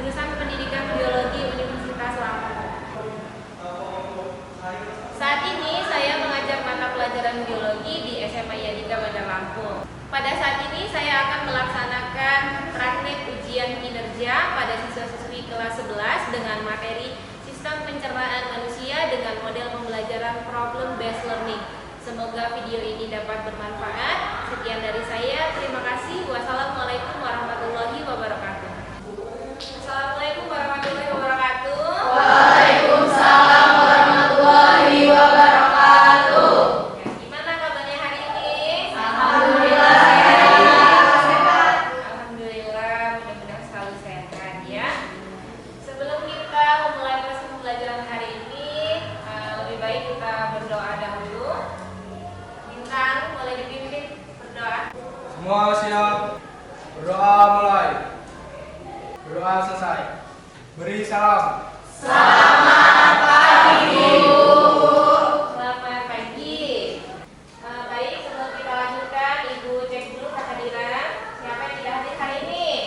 jurusan Pendidikan Biologi Universitas Lampung. Saat ini saya mengajar mata pelajaran biologi di SMA Yadika Bandar Lampung. Pada saat ini saya akan melaksanakan praktek ujian kinerja pada siswa-siswi kelas 11 dengan materi Sistem Pencernaan Manusia dengan model pembelajaran Problem Based Learning. Semoga video ini dapat bermanfaat. Sekian dari saya. Terima kasih. Wassalamualaikum warahmatullahi wabarakatuh. Assalamualaikum warahmatullahi wabarakatuh. Waalaikumsalam warahmatullahi wabarakatuh. Ya, gimana kabarnya hari ini? Alhamdulillah sehat. Alhamdulillah, mudah-mudahan selalu sehat ya. Sebelum kita memulai proses pembelajaran hari ini, lebih baik kita berdoa dahulu. Bintang, boleh dipimpin berdoa. Semua siap. Berdoa mulai. Berdoa selesai. Beri salam. Selamat pagi, Bu. Selamat pagi. Baik, sebelum kita lanjutkan, Ibu cek dulu kehadiran. Siapa yang tidak hadir hari ini?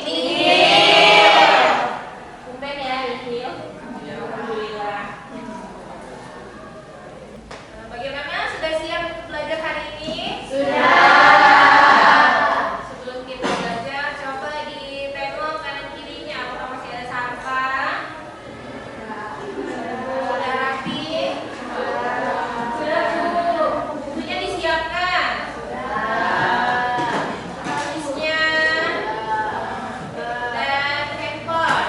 Tumben ya, Nihil. Alhamdulillah. Bagaimana? Sudah siap untuk belajar hari ini? Sebelum kita belajar, coba ditengok kanan kirinya. Apakah masih ada sampah? Sudah rapi? Sudah, Bu. Bukunya disiapkan? Tulisnya? Dan handphone?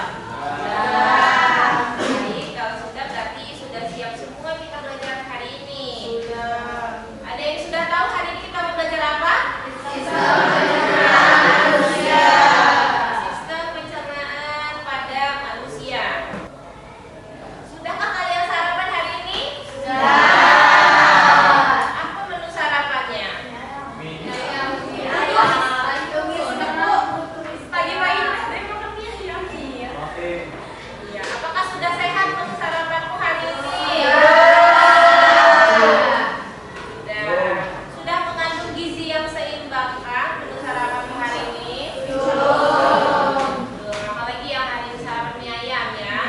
Baik, kalau sudah berarti sudah siap semua kita belajar hari ini. Ada yang sudah tahu hari ini kita mau belajar apa? Sistem pencernaan pada manusia. Sudahkah kalian sarapan hari ini? Apa menu sarapannya? Pagi-pagi dari makannya ya. Oke. Iya. Apakah sudah sehat menu sarapanmu hari ini? Sudah. Sudah mengandung gizi yang seimbangkah menu sarapanmu hari ini? Belum. Apalagi yang hari ini sarapan mie ayam ya.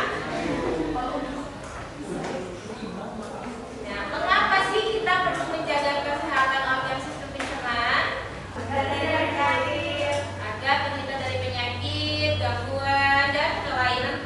Nah, mengapa sih kita perlu menjaga kesehatan organ sistem pencernaan? Agar terhindar dari penyakit, gangguan, dan kelainan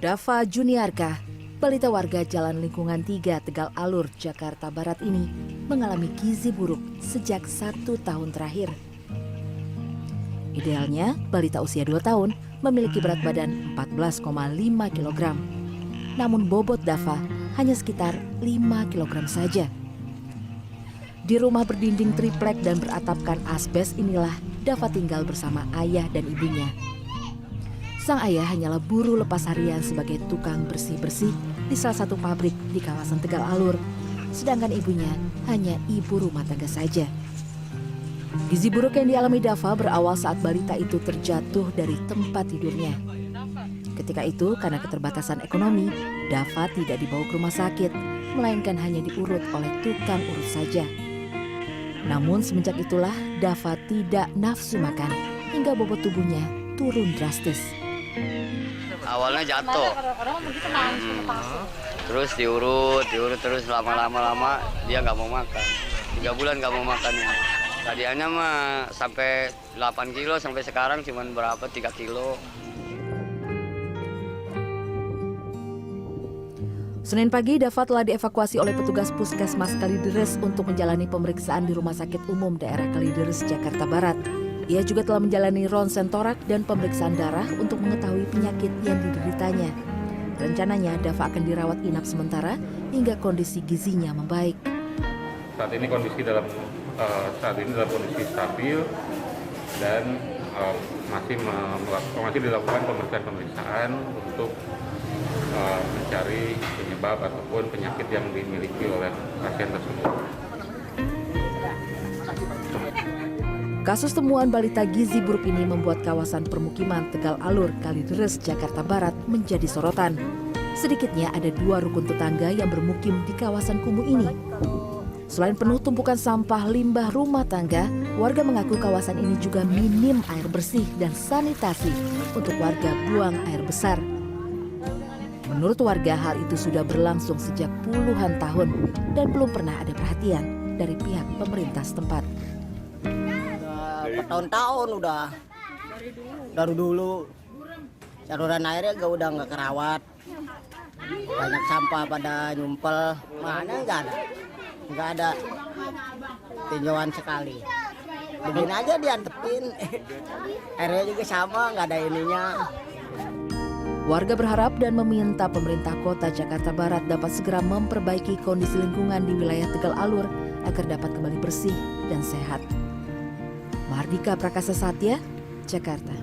Dava Juniarka, balita warga Jalan Lingkungan 3 Tegal Alur, Jakarta Barat ini mengalami gizi buruk sejak 1 tahun terakhir. Idealnya, balita usia 2 tahun memiliki berat badan 14,5 kg. Namun bobot Dava hanya sekitar 5 kg saja. Di rumah berdinding triplek dan beratapkan asbes inilah Dava tinggal bersama ayah dan ibunya. Sang ayah hanyalah buruh lepas harian sebagai tukang bersih-bersih di salah satu pabrik di kawasan Tegal Alur, sedangkan ibunya hanya ibu rumah tangga saja. Gizi buruk yang dialami Dava berawal saat balita itu terjatuh dari tempat tidurnya. Ketika itu, karena keterbatasan ekonomi, Dava tidak dibawa ke rumah sakit, melainkan hanya diurut oleh tukang urut saja. Namun semenjak itulah Dava tidak nafsu makan hingga bobot tubuhnya turun drastis. Awalnya jatuh, terus diurut terus lama dia nggak mau makan. 3 bulan nggak mau makan ini. Tadinya mah sampai 8 kilo, sampai sekarang cuman berapa 3 kilo. Senin pagi, Dava telah dievakuasi oleh petugas Puskesmas Kalideres untuk menjalani pemeriksaan di Rumah Sakit Umum Daerah Kalideres, Jakarta Barat. Ia juga telah menjalani ronsen torak dan pemeriksaan darah untuk mengetahui penyakit yang dideritanya. Rencananya, Dava akan dirawat inap sementara hingga kondisi gizinya membaik. Saat ini dalam kondisi stabil dan masih dilakukan pemeriksaan untuk mencari penyebab ataupun penyakit yang dimiliki oleh pasien tersebut. Kasus temuan balita gizi buruk ini membuat kawasan permukiman Tegal Alur, Kalideres, Jakarta Barat menjadi sorotan. Sedikitnya ada 2 rukun tetangga yang bermukim di kawasan kumuh ini. Selain penuh tumpukan sampah limbah rumah tangga, warga mengaku kawasan ini juga minim air bersih dan sanitasi untuk warga buang air besar. Menurut warga, hal itu sudah berlangsung sejak puluhan tahun dan belum pernah ada perhatian dari pihak pemerintah setempat. Bertahun-tahun udah dari dulu saluran airnya udah nggak kerawat, banyak sampah pada nyumpel, mana nggak ada tinjauan sekali. Begini aja diantepin, airnya juga sama, nggak ada ininya. Warga berharap dan meminta pemerintah kota Jakarta Barat dapat segera memperbaiki kondisi lingkungan di wilayah Tegal Alur agar dapat kembali bersih dan sehat. Mardika Prakasa Satya, Jakarta.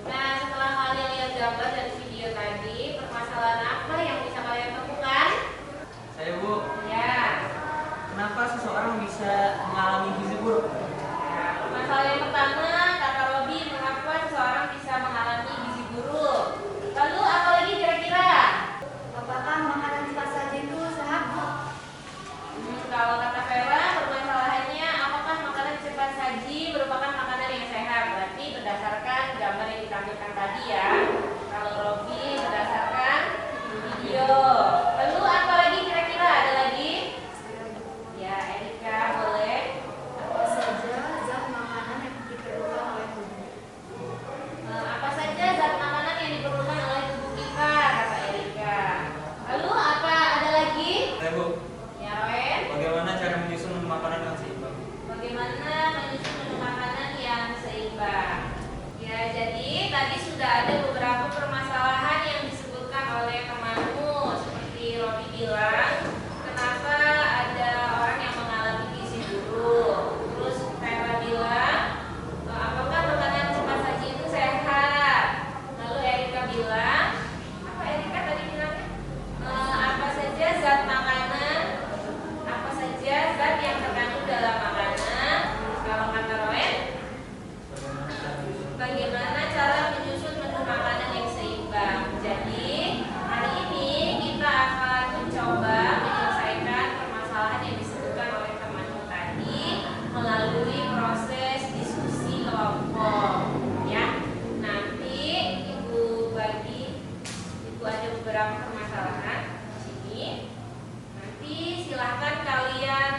Nah, setelah kalian lihat gambar dan video tadi, permasalahan apa yang bisa kalian temukan? Saya Bu, Ya, kenapa seseorang bisa mengalami gizi buruk? nah, permasalahan yang pertama, kata Robi, mengapa seseorang bisa mengalami gizi buruk? Lalu apa lagi kira-kira? Apakah makanan cepat saji itu sehat, Bu? Kalau kata Vera, permasalahannya apakah makanan cepat saji merupakan makanan yang sehat? Berarti berdasarkan gambar yang ditampilkan tadi ya. Kalau Robi berdasarkan video. Lalu apa lagi kira-kira? Ada lagi? Ya, Erika boleh. Apa saja zat makanan yang diperlukan oleh tubuh? Apa saja zat makanan yang diperlukan oleh tubuh kita, kata Erika. Lalu apa ada lagi? Saya Bu, Ya, Roen. bagaimana cara menyusun makanan yang seimbang? Bagaimana menyusun menu makanan yang seimbang? Ya, jadi tadi sudah ada beberapa permasalahan yang disebutkan oleh temanmu, seperti Robi bilang, kenapa ada orang yang mengalami gizi buruk. Terus Vera bilang, apakah makanan cepat saji itu sehat? Lalu Erika bilang, apa Erika tadi bilangnya? Apa saja zat makanan, apa saja zat yang terkandung dalam makanan? Kalau kata Roen, bagaimana cara menyusun menu makanan yang seimbang? Jadi hari ini kita akan mencoba menyelesaikan permasalahan yang disebutkan oleh temanmu tadi melalui proses diskusi kelompok. Ya, nanti ibu ada beberapa permasalahan di sini. Nanti silahkan kalian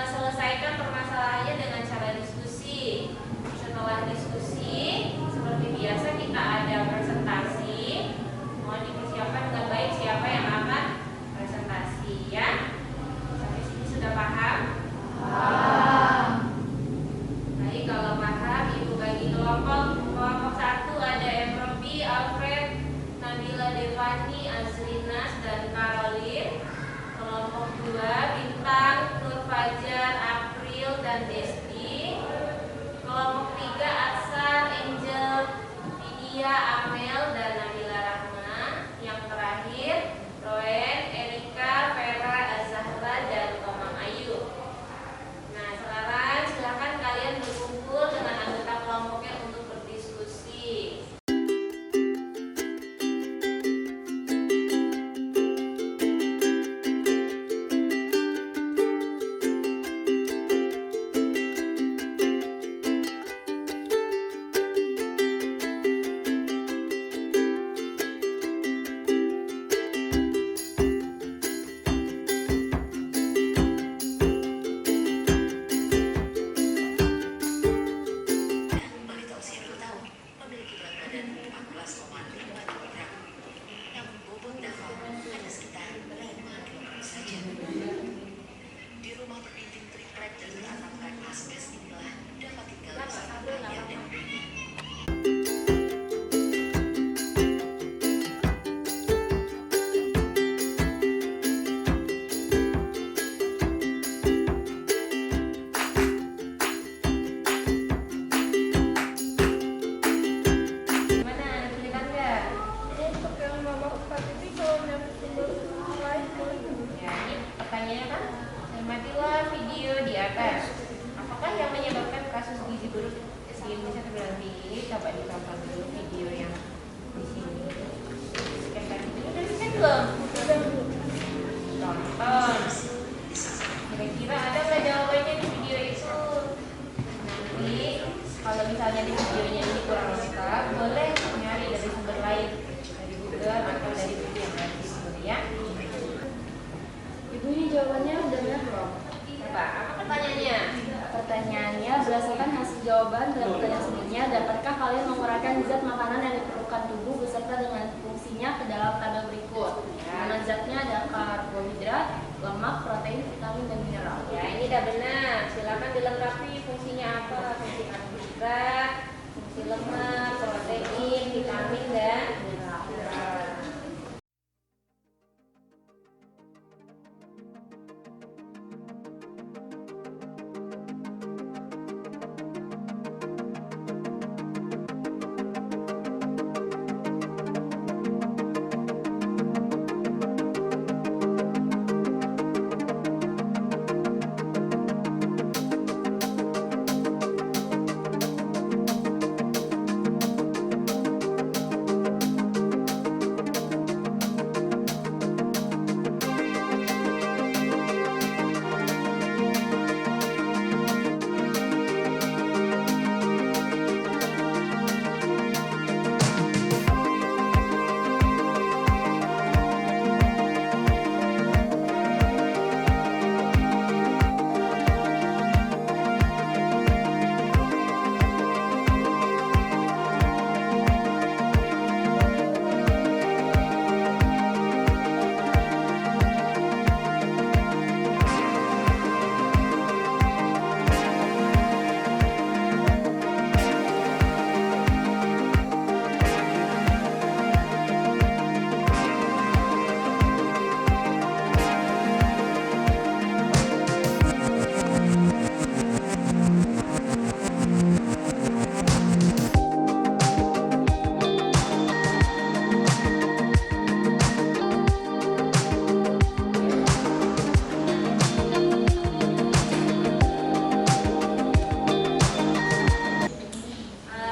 selesaikan permasalahannya dengan cara diskusi. Setelah diskusi, seperti biasa kita ada presentasi si Indonesia terbilang tinggi, coba ditonton dulu video yang di sini. Sketch video udah bisa belum? Tonton. Kira-kira ada nggak jawabannya di video itu? Nanti kalau misalnya di videonya ini kurang lengkap, boleh nyari dari sumber lain, dari Google atau dari video yang lain gitu ya. Ibu ini jawabannya udah benar belum? Apa pertanyaannya? Pertanyaannya, berdasarkan hasil jawaban dalam pertanyaan sebelumnya, dapatkah kalian menguraikan zat makanan yang diperlukan tubuh beserta dengan fungsinya ke dalam tabel berikut? Nama zatnya ada karbohidrat, lemak, protein, vitamin, dan mineral. Ya, ini udah benar. Silakan dilengkapi fungsinya apa? Fungsi karbohidrat, fungsi lemak, protein, vitamin, dan mineral.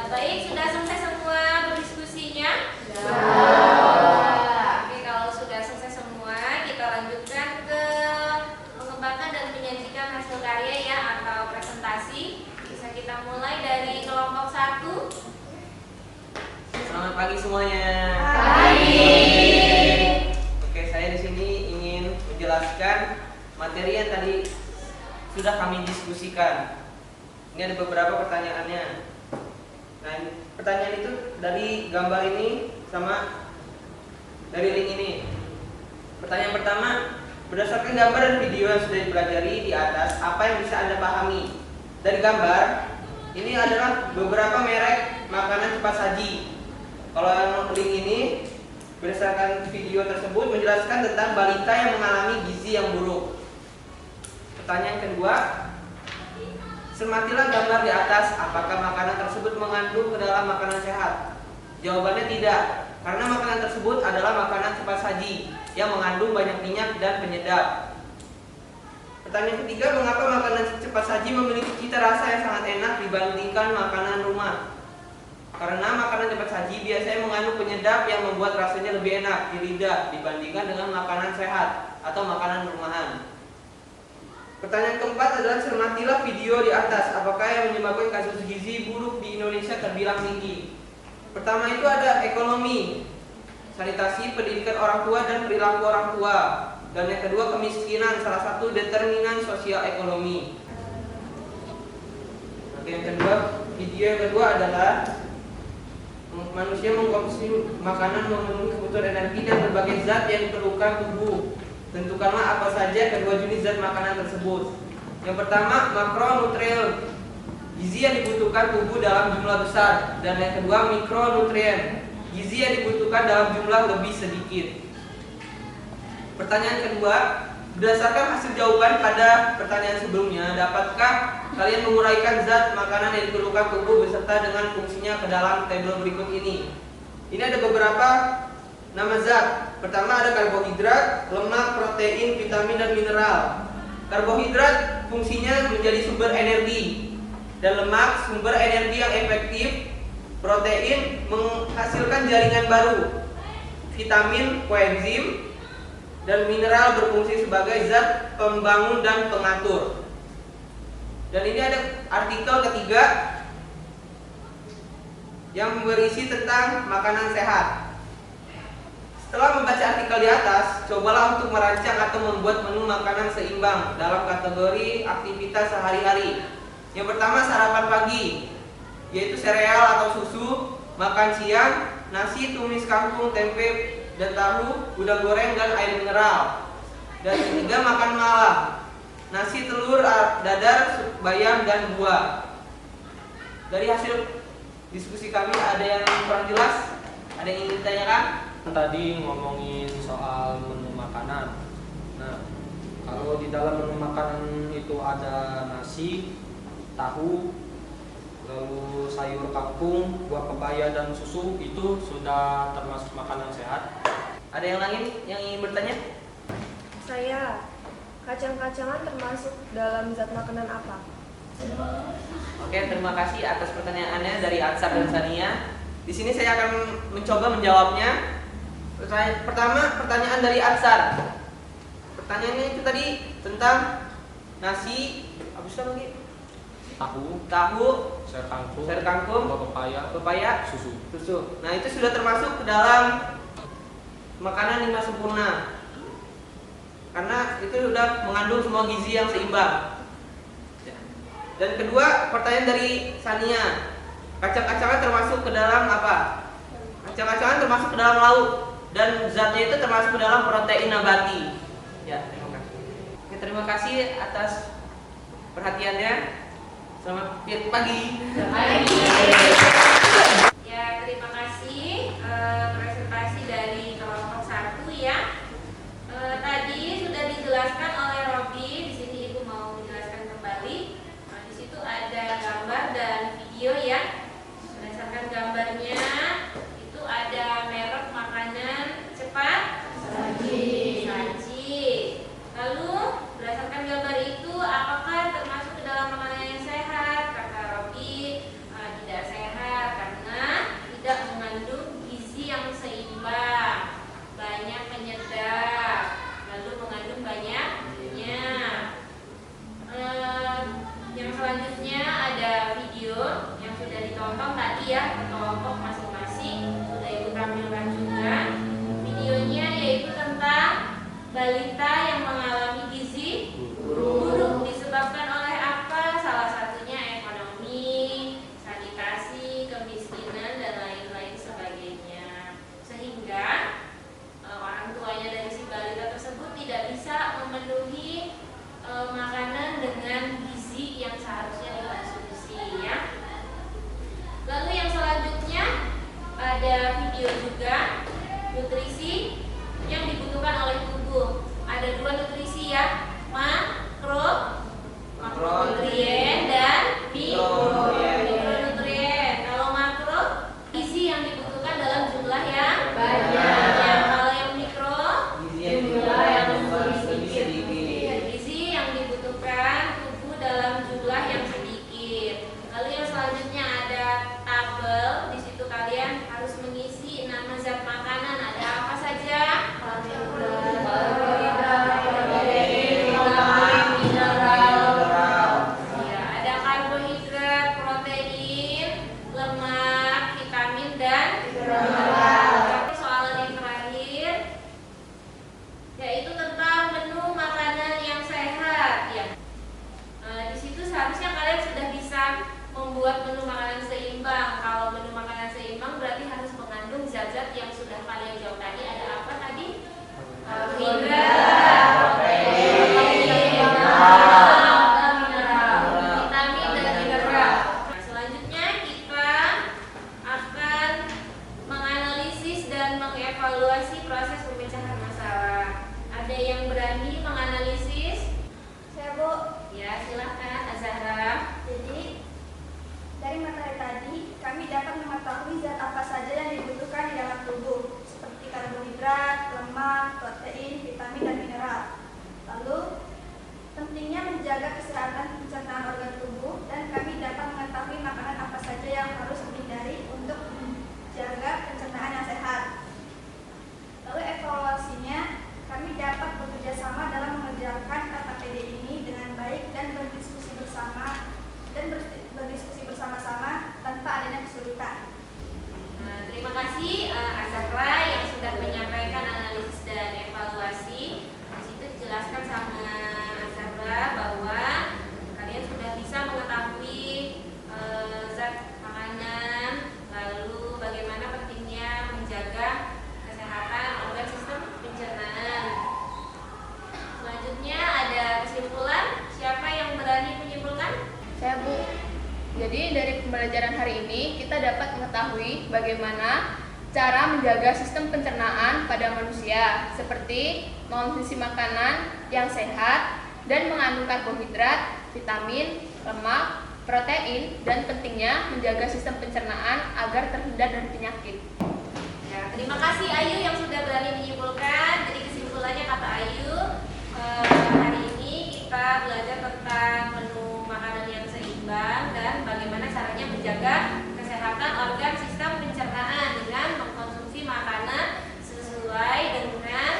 Baik, sudah selesai semua berdiskusinya? Oke, kalau sudah selesai semua, kita lanjutkan ke mengembangkan dan menyajikan hasil karya ya atau presentasi. Bisa kita mulai dari kelompok 1. Selamat pagi semuanya. Oke, saya di sini ingin menjelaskan materi yang tadi sudah kami diskusikan. Ini ada beberapa pertanyaannya. Nah, pertanyaan itu dari gambar ini sama dari link ini. Pertanyaan pertama, berdasarkan gambar dan video yang sudah dipelajari di atas, apa yang bisa Anda pahami? Dari gambar, ini adalah beberapa merek makanan cepat saji. Kalau yang link ini, berdasarkan video tersebut menjelaskan tentang balita yang mengalami gizi yang buruk. Pertanyaan kedua, cermatilah gambar di atas, apakah makanan tersebut mengandung ke dalam makanan sehat? Jawabannya tidak, karena makanan tersebut adalah makanan cepat saji yang mengandung banyak minyak dan penyedap. Pertanyaan ketiga, mengapa makanan cepat saji memiliki cita rasa yang sangat enak dibandingkan makanan rumah? Karena makanan cepat saji biasanya mengandung penyedap yang membuat rasanya lebih enak di lidah dibandingkan dengan makanan sehat atau makanan rumahan. Pertanyaan keempat adalah cermatilah video di atas, apakah yang menyebabkan kasus gizi buruk di Indonesia terbilang tinggi? Pertama itu ada ekonomi, sanitasi, pendidikan orang tua dan perilaku orang tua. Dan yang kedua kemiskinan, salah satu determinan sosial ekonomi. Oke, yang kedua, video yang kedua adalah manusia mengkonsumsi makanan memenuhi kebutuhan energi dan berbagai zat yang diperlukan tubuh. Tentukanlah apa saja kedua jenis zat makanan tersebut. Yang pertama, makronutrien, gizi yang dibutuhkan tubuh dalam jumlah besar. Dan yang kedua, mikronutrien, gizi yang dibutuhkan dalam jumlah lebih sedikit. Pertanyaan kedua, berdasarkan hasil jawaban pada pertanyaan sebelumnya, dapatkah kalian menguraikan zat makanan yang diperlukan tubuh beserta dengan fungsinya ke dalam tabel berikut ini? Ini ada beberapa nama zat. Pertama ada karbohidrat, lemak, protein, vitamin, dan mineral. Karbohidrat fungsinya menjadi sumber energi. dan lemak sumber energi yang efektif, protein menghasilkan jaringan baru, vitamin, koenzim, dan mineral berfungsi sebagai zat pembangun dan pengatur. Dan ini ada artikel ketiga yang berisi tentang makanan sehat. Setelah membaca artikel di atas, cobalah untuk merancang atau membuat menu makanan seimbang dalam kategori aktivitas sehari-hari. Yang pertama, sarapan pagi, yaitu sereal atau susu. Makan siang, nasi, tumis kangkung, tempe dan tahu, udang goreng dan air mineral. Dan ketiga, makan malam, nasi, telur, dadar, sup bayam dan buah. Dari hasil diskusi kami, ada yang kurang jelas? Ada yang ingin ditanyakan? Tadi ngomongin soal menu makanan. Nah, kalau di dalam menu makanan itu ada nasi, tahu, lalu sayur kangkung, buah pepaya dan susu, itu sudah termasuk makanan sehat. Ada yang lain yang ingin bertanya? Saya, kacang-kacangan termasuk dalam zat makanan apa? Oke, terima kasih atas pertanyaannya dari Atsar dan Sania. Di sini saya akan mencoba menjawabnya. Pertama, pertanyaan dari Atsar. Pertanyaannya itu tadi tentang nasi, apa sih lagi? Tahu, sayur kangkung, buah pepaya, susu. Nah, itu sudah termasuk ke dalam makanan 5 sempurna. Karena itu sudah mengandung semua gizi yang seimbang. Dan kedua, pertanyaan dari Sania. Kacang-kacangan termasuk ke dalam apa? Kacang-kacangan termasuk ke dalam lauk dan zatnya itu termasuk ke dalam protein nabati. Ya, terima kasih. Oke, terima kasih atas perhatiannya. Selamat pagi. Ya, terima kasih presentasi dari kelompok 1 ya. Tadi sudah dijelaskan oleh Robi, di sini Ibu mau menjelaskan kembali. Nah, di situ ada gambar dan video ya. Berdasarkan gambarnya itu ada merek makanan cepat saji. Lalu berdasarkan gambar itu apakah termasuk ke dalam makanan yang sehat? Kata Robi tidak sehat karena tidak mengandung gizi yang seimbang, banyak penyedap, lalu mengandung banyak minyak. Yang selanjutnya ada video yang sudah ditonton tadi ya, kelompok masing-masing sudah Ibu tampilkan juga. Videonya yaitu tentang balita yang mengalami gizi buruk disebabkan oleh apa? Salah satunya ekonomi, sanitasi, kemiskinan dan lain-lain sebagainya. Sehingga orang tuanya dari si balita tersebut tidak bisa memenuhi makanan dengan gizi yang seharusnya dikonsumsi ya. Lalu yang selanjutnya ada video juga nutrisi yang dibutuhkan oleh tubuh. Ada 2 nutrisi ya, makronutrien dan mikronutrien. Kalau makro, gizi yang dibutuhkan dalam jumlah yang banyak. Kalau yang mikro, jumlah yang sedikit. Gizi yang dibutuhkan tubuh dalam jumlah yang sedikit. Lalu yang selanjutnya ada tabel. Di situ kalian harus mengisi nama zat makanan. Ada apa saja? Ya, ada karbohidrat, protein, lemak, vitamin dan mineral. Soalan yang terakhir yaitu tentang menu makanan yang sehat ya. Di situ seharusnya kalian sudah bisa membuat menu makanan seimbang. Kalau menu makanan seimbang berarti harus mengandung zat-zat yang sudah kalian jawab tadi. Ada apa tadi? Karbohidrat, protein, vitamin dan mineral. Nah, selanjutnya kita akan menganalisis dan mengevaluasi proses pemecahan masalah. Ada yang berani menganalisis? Saya, Bu. Ya, silakan Azahra. Jadi, dari materi tadi, kami dapat mengetahui zat apa saja yang dibutuhkan di dalam tubuh, seperti karbohidrat, lemak, protein, vitamin, dan mineral. Lalu, pentingnya menjaga kesehatan pencernaan organ tubuh, dan kami dapat kita dapat mengetahui bagaimana cara menjaga sistem pencernaan pada manusia, seperti mengonsumsi makanan yang sehat dan mengandung karbohidrat, vitamin, lemak, protein, dan pentingnya menjaga sistem pencernaan agar terhindar dari penyakit. Ya, terima kasih Ayu yang sudah berani menyimpulkan. Jadi kesimpulannya kata Ayu, hari ini kita belajar tentang menu makanan yang seimbang dan bagaimana caranya menjaga kesehatan organ sistem pencernaan dengan mengkonsumsi makanan sesuai dengan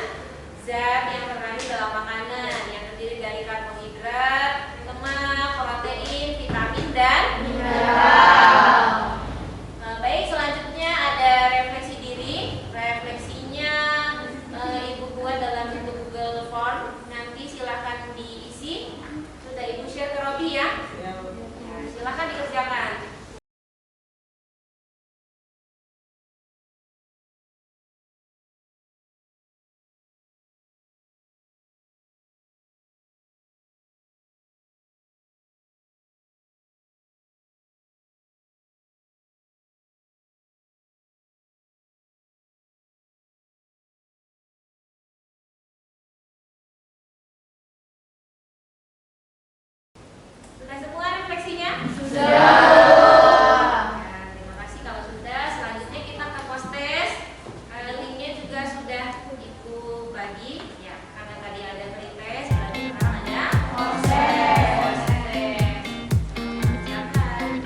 zat yang terkandung dalam makanan yang terdiri dari karbohidrat, lemak, protein, vitamin, dan mineral. Baik, selanjutnya ada refleksi diri. Refleksinya Ibu buat dalam bentuk Google Form. Nanti silakan diisi. Sudah Ibu share ke Robi ya? Ya, silakan dikerjakan. Sudah semua refleksinya? Sudah. Nah, terima kasih kalau sudah. Selanjutnya kita ke post-test. Linknya juga sudah Ibu bagi. Ya, karena tadi ada pretest, berarti sekarang ada post-test. Silakan.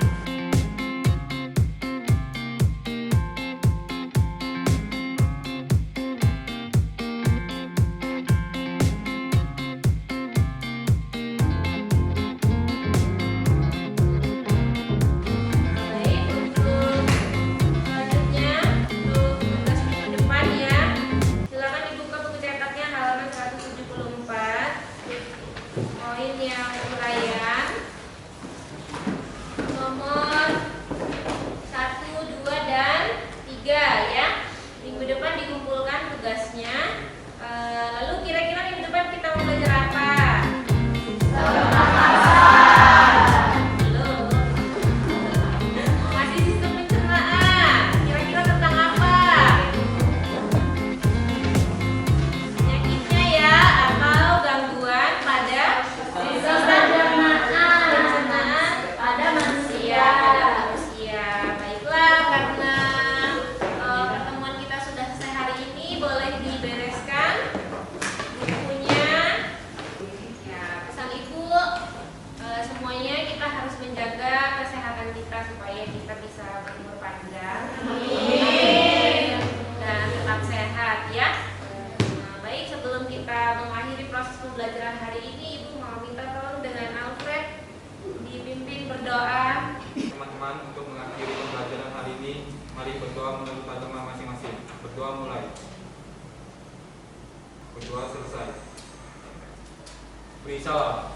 Baik, untuk selanjutnya untuk tugas minggu depan ya. Silakan dibuka buku cetaknya halaman 174. Poin yang uraian nomor 1, 2, dan 3 ya. Minggu depan dikumpulkan tugasnya. Lalu kira-kira minggu depan kita mau belajar apa? Belum. Masih sistem pencernaan. Kira-kira tentang apa? Penyakitnya ya, atau gangguan pada sistem pencernaan pada manusia. Baiklah, karena pertemuan kita sudah selesai hari ini, boleh dibereskan bukunya. Ya, pesan Ibu, semuanya kita harus menjaga kesehatan kita supaya kita bisa berumur panjang. Amin. Dan tetap sehat ya. Nah, baik, sebelum kita mengakhiri proses pembelajaran hari ini, Ibu mau minta tolong dengan Alfred dipimpin berdoa. Teman-teman, untuk mengakhiri pembelajaran hari ini, mari berdoa menurut agama masing-masing. Berdoa mulai. Berdoa selesai. Beri salam.